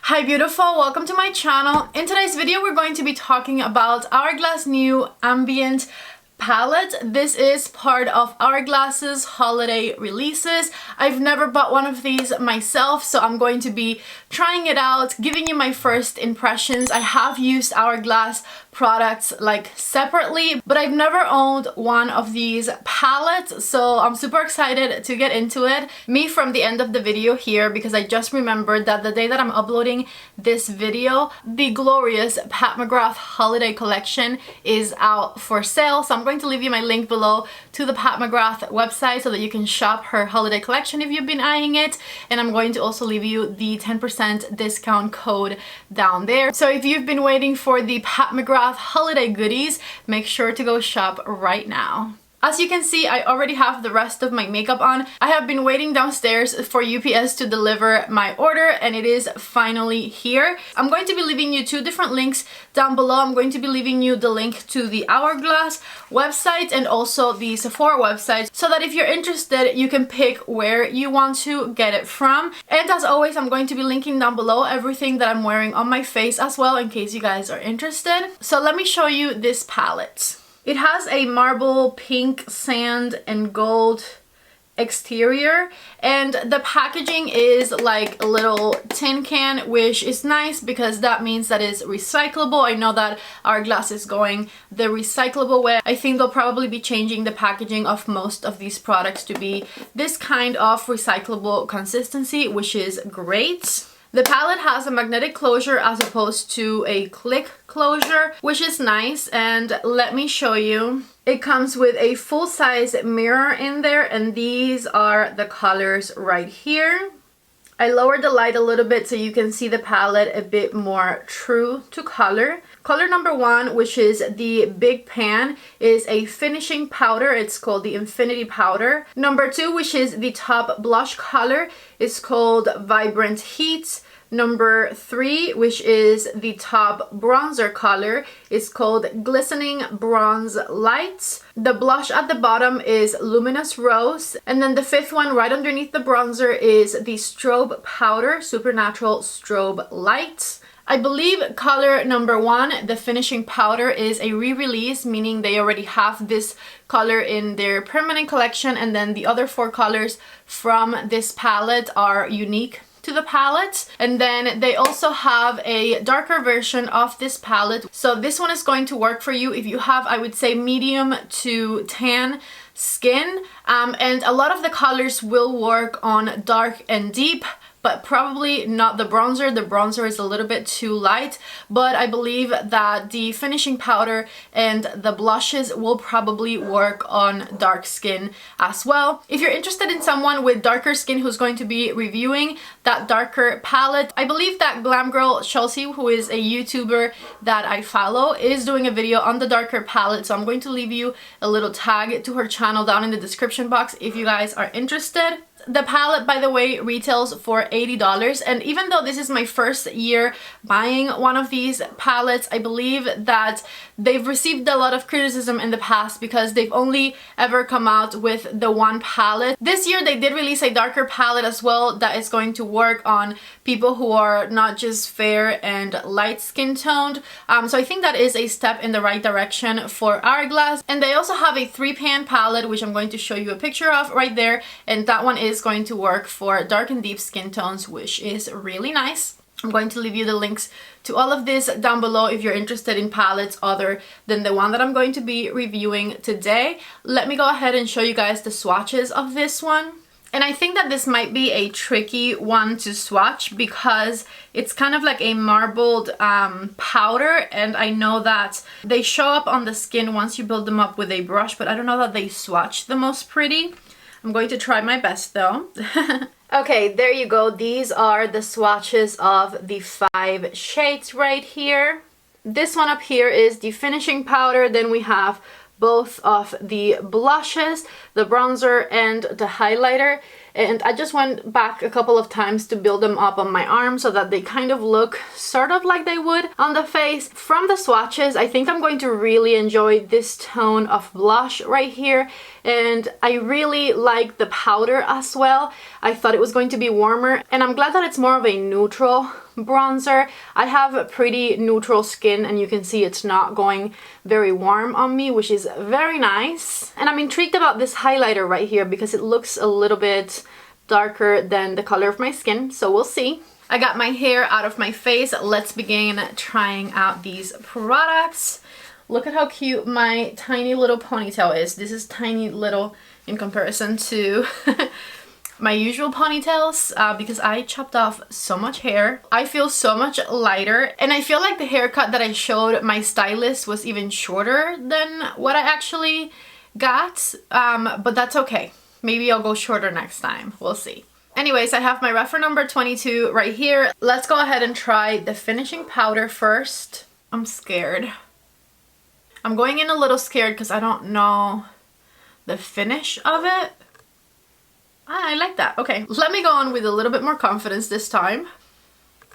Hi beautiful, welcome to my channel. In today's video we're going to be talking about Hourglass new ambient palette. This is part of Hourglass's holiday releases. I've never bought one of these myself, so I'm going to be trying it out, giving you my first impressions. I have used Hourglass products like separately, but I've never owned one of these palettes, so I'm super excited to get into it. Me from the end of the video here, because I just remembered that the day that I'm uploading this video, the glorious Pat McGrath holiday collection is out for sale, so I'm going to leave you my link below to the Pat McGrath website so that you can shop her holiday collection if you've been eyeing it, and I'm going to also leave you the 10% discount code down there. So if you've been waiting for the Pat McGrath holiday goodies, make sure to go shop right now. As you can see, I already have the rest of my makeup on. I have been waiting downstairs for UPS to deliver my order, and it is finally here. I'm going to be leaving you two different links down below. I'm going to be leaving you the link to the Hourglass website and also the Sephora website, so that if you're interested, you can pick where you want to get it from. And as always, I'm going to be linking down below everything that I'm wearing on my face as well, in case you guys are interested. So let me show you this palette. It has a marble pink, sand, and gold exterior, and the packaging is like a little tin can, which is nice because that means that it's recyclable. I know that Hourglass is going the recyclable way. I think they'll probably be changing the packaging of most of these products to be this kind of recyclable consistency, which is great. The palette has a magnetic closure as opposed to a click closure, which is nice, and let me show you. It comes with a full-size mirror in there, and these are the colors right here. I lowered the light a little bit so you can see the palette a bit more true to color. Color number one, which is the Big Pan, is a finishing powder. It's called the Infinity Powder. Number two, which is the top blush color, is called Vibrant Heat. Number three, which is the top bronzer color, is called Glistening Bronze Light. The blush at the bottom is Luminous Rose. And then the fifth one right underneath the bronzer is the Strobe Powder, Supernatural Strobe Light. I believe color number one, the finishing powder, is a re-release, meaning they already have this color in their permanent collection, and then the other four colors from this palette are unique to the palette. And then they also have a darker version of this palette, so this one is going to work for you if you have, I would say, medium to tan skin, and a lot of the colors will work on dark and deep, but probably not the bronzer. The bronzer is a little bit too light, but I believe that the finishing powder and the blushes will probably work on dark skin as well. If you're interested in someone with darker skin who's going to be reviewing that darker palette, I believe that Glam Girl Chelsea, who is a YouTuber that I follow, is doing a video on the darker palette, so I'm going to leave you a little tag to her channel down in the description box if you guys are interested. The palette, by the way, retails for $80, and even though this is my first year buying one of these palettes, I believe that they've received a lot of criticism in the past because they've only ever come out with the one palette. This year they did release a darker palette as well that is going to work on people who are not just fair and light skin toned, so I think that is a step in the right direction for Hourglass. And they also have a 3-pan palette, which I'm going to show you a picture of right there, and that one is going to work for dark and deep skin tones, which is really nice. I'm going to leave you the links to all of this down below if you're interested in palettes other than the one that I'm going to be reviewing today. Let me go ahead and show you guys the swatches of this one. And I think that this might be a tricky one to swatch because it's kind of like a marbled powder, and I know that they show up on the skin once you build them up with a brush, but I don't know that they swatch the most pretty. I'm going to try my best though. Okay, there you go. These are the swatches of the 5 shades right here. This one up here is the finishing powder. Then we have both of the blushes, the bronzer, and the highlighter. And I just went back a couple of times to build them up on my arm so that they kind of look sort of like they would on the face. From the swatches, I think I'm going to really enjoy this tone of blush right here. And I really like the powder as well. I thought it was going to be warmer, and I'm glad that it's more of a neutral bronzer. I have a pretty neutral skin and you can see it's not going very warm on me, which is very nice. And I'm intrigued about this highlighter right here because it looks a little bit darker than the color of my skin, so we'll see. I got my hair out of my face. Let's begin trying out these products. Look at how cute my tiny little ponytail is. This is tiny little in comparison to my usual ponytails because I chopped off so much hair. I feel so much lighter, and I feel like the haircut that I showed my stylist was even shorter than what I actually got, but that's okay. Maybe I'll go shorter next time. We'll see. Anyways, I have my Rephr number 22 right here. Let's go ahead and try the finishing powder first. I'm scared. I'm going in a little scared because I don't know the finish of it. I like that. Okay, let me go on with a little bit more confidence this time.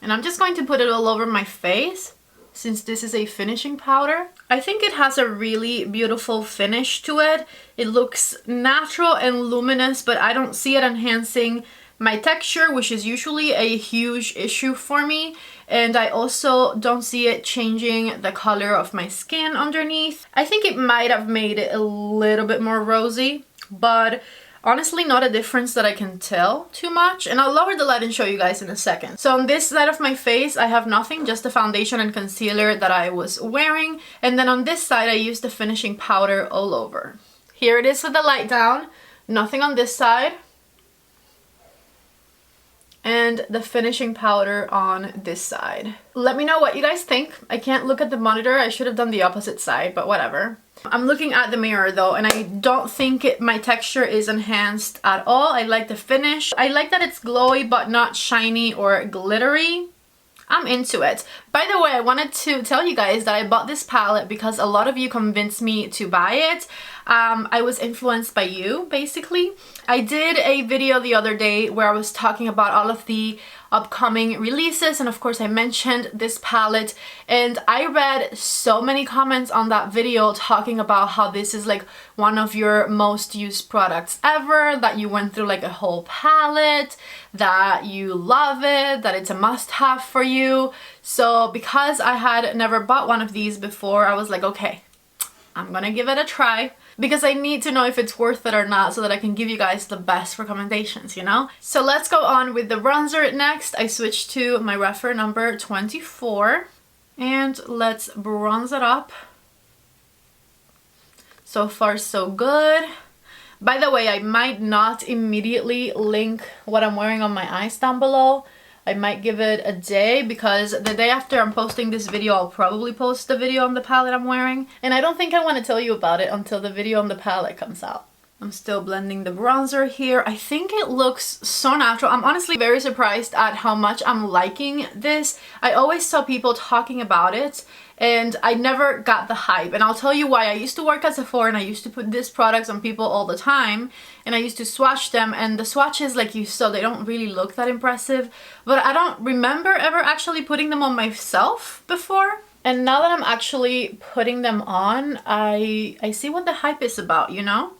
And I'm just going to put it all over my face since this is a finishing powder. I think it has a really beautiful finish to it. It looks natural and luminous, but I don't see it enhancing my texture, which is usually a huge issue for me. And I also don't see it changing the color of my skin underneath. I think it might have made it a little bit more rosy, but honestly not a difference that I can tell too much. And I'll lower the light and show you guys in a second. So on this side of my face I have nothing, just the foundation and concealer that I was wearing. And then on this side I used the finishing powder all over. Here it is with the light down. Nothing on this side. And the finishing powder on this side. Let me know what you guys think. I can't look at the monitor. I should have done the opposite side, but whatever. I'm looking at the mirror though, and I don't think my texture is enhanced at all. I like the finish. I like that it's glowy but not shiny or glittery. I'm into it. By the way, I wanted to tell you guys that I bought this palette because a lot of you convinced me to buy it. I was influenced by you, basically. I did a video the other day where I was talking about all of the upcoming releases, and of course I mentioned this palette, and I read so many comments on that video talking about how this is like one of your most used products ever, that you went through like a whole palette, that you love it, that it's a must-have for you. So because I had never bought one of these before, I was like, okay, I'm gonna give it a try, because I need to know if it's worth it or not so that I can give you guys the best recommendations, you know? So let's go on with the bronzer next. I switched to my Rephr number 24 and let's bronze it up. So far so good. By the way, I might not immediately link what I'm wearing on my eyes down below. I might give it a day, because the day after I'm posting this video, I'll probably post the video on the palette I'm wearing. And I don't think I want to tell you about it until the video on the palette comes out. I'm still blending the bronzer here. I think it looks so natural. I'm honestly very surprised at how much I'm liking this. I always saw people talking about it and I never got the hype. And I'll tell you why. I used to work at Sephora and I used to put these products on people all the time. And I used to swatch them, and the swatches, like you saw, they don't really look that impressive. But I don't remember ever actually putting them on myself before. And now that I'm actually putting them on, I see what the hype is about, you know?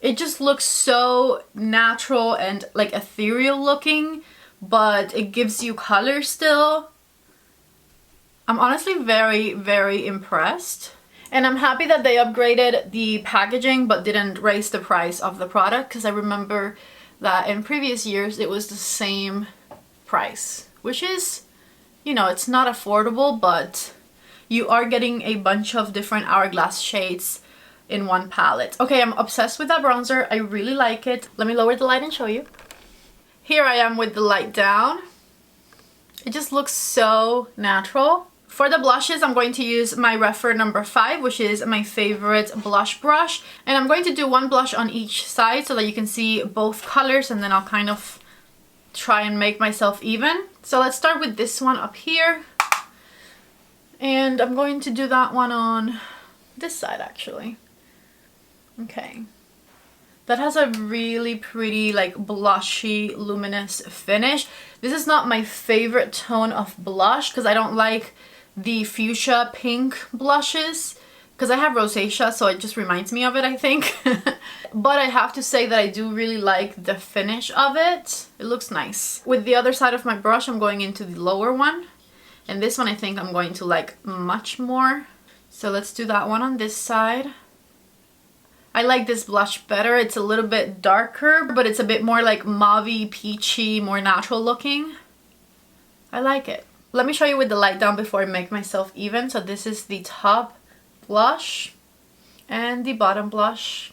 It just looks so natural and like ethereal looking, but it gives you color still. I'm honestly very, very impressed. And I'm happy that they upgraded the packaging but didn't raise the price of the product, because I remember that in previous years it was the same price, which is, you know, it's not affordable, but you are getting a bunch of different Hourglass shades in one palette. Okay, I'm obsessed with that bronzer. I really like it. Let me lower the light and show you. Here I am with the light down. It just looks so natural. For the blushes, I'm going to use my Rephr number 5, which is my favorite blush brush. And I'm going to do one blush on each side so that you can see both colors, and then I'll kind of try and make myself even. So let's start with this one up here. And I'm going to do that one on this side actually. Okay. That has a really pretty, like, blushy, luminous finish. This is not my favorite tone of blush because I don't like the fuchsia pink blushes. because I have rosacea, so it just reminds me of it, I think. But I have to say that I do really like the finish of it. It looks nice. With the other side of my brush, I'm going into the lower one. And this one I think I'm going to like much more. So let's do that one on this side. I like this blush better. It's a little bit darker, but it's a bit more like mauvey, peachy, more natural looking. I like it. Let me show you with the light down before I make myself even. So this is the top blush and the bottom blush.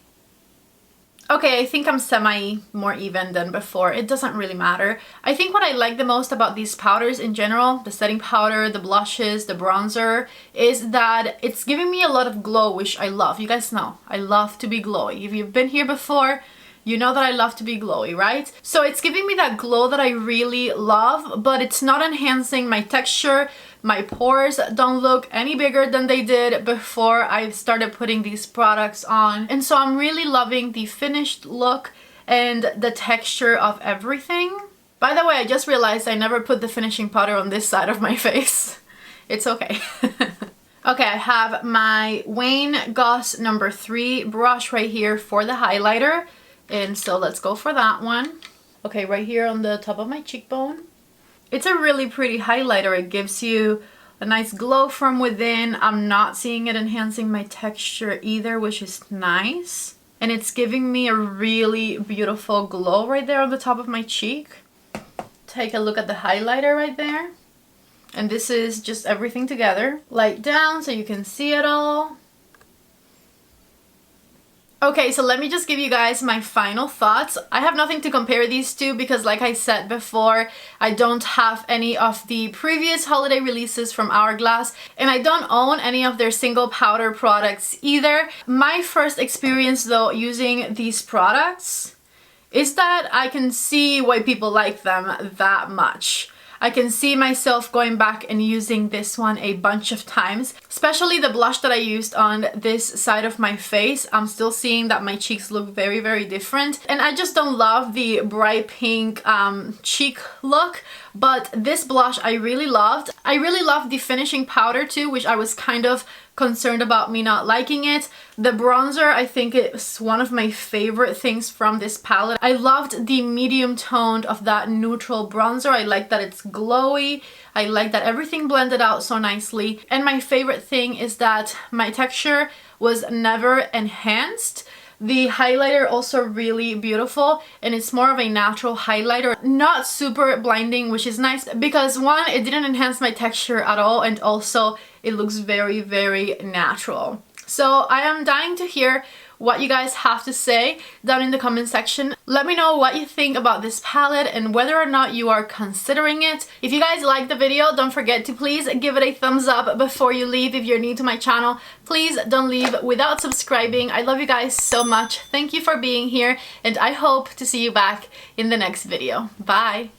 Okay, I think I'm semi more even than before. It doesn't really matter. I think what I like the most about these powders in general, the setting powder, the blushes, the bronzer, is that it's giving me a lot of glow, which I love. You guys know, I love to be glowy. If you've been here before, you know that I love to be glowy, right? So it's giving me that glow that I really love, but it's not enhancing my texture. My pores don't look any bigger than they did before I started putting these products on. And so I'm really loving the finished look and the texture of everything. By the way, I just realized I never put the finishing powder on this side of my face. It's okay. Okay, I have my Wayne Goss number 3 brush right here for the highlighter. And so let's go for that one. Okay, right here on the top of my cheekbone. It's a really pretty highlighter. It gives you a nice glow from within. I'm not seeing it enhancing my texture either, which is nice. And it's giving me a really beautiful glow right there on the top of my cheek. Take a look at the highlighter right there. And this is just everything together. Light down so you can see it all. Okay, so let me just give you guys my final thoughts. I have nothing to compare these to because, like I said before, I don't have any of the previous holiday releases from Hourglass, and I don't own any of their single powder products either. My first experience though using these products is that I can see why people like them that much. I can see myself going back and using this one a bunch of times, especially the blush that I used on this side of my face. I'm still seeing that my cheeks look very, very different. And I just don't love the bright pink cheek look, but this blush I really loved. I really loved the finishing powder too, which I was kind of concerned about me not liking it. The bronzer, I think it's one of my favorite things from this palette. I loved the medium toned of that neutral bronzer. I like that it's glowy. I like that everything blended out so nicely. And my favorite thing is that my texture was never enhanced. The highlighter also really beautiful, and it's more of a natural highlighter, not super blinding, which is nice because one, it didn't enhance my texture at all, and also it looks very, very natural. So I am dying to hear what you guys have to say down in the comment section. Let me know what you think about this palette and whether or not you are considering it. If you guys liked the video, don't forget to please give it a thumbs up before you leave. If you're new to my channel, please don't leave without subscribing. I love you guys so much. Thank you for being here, and I hope to see you back in the next video. Bye!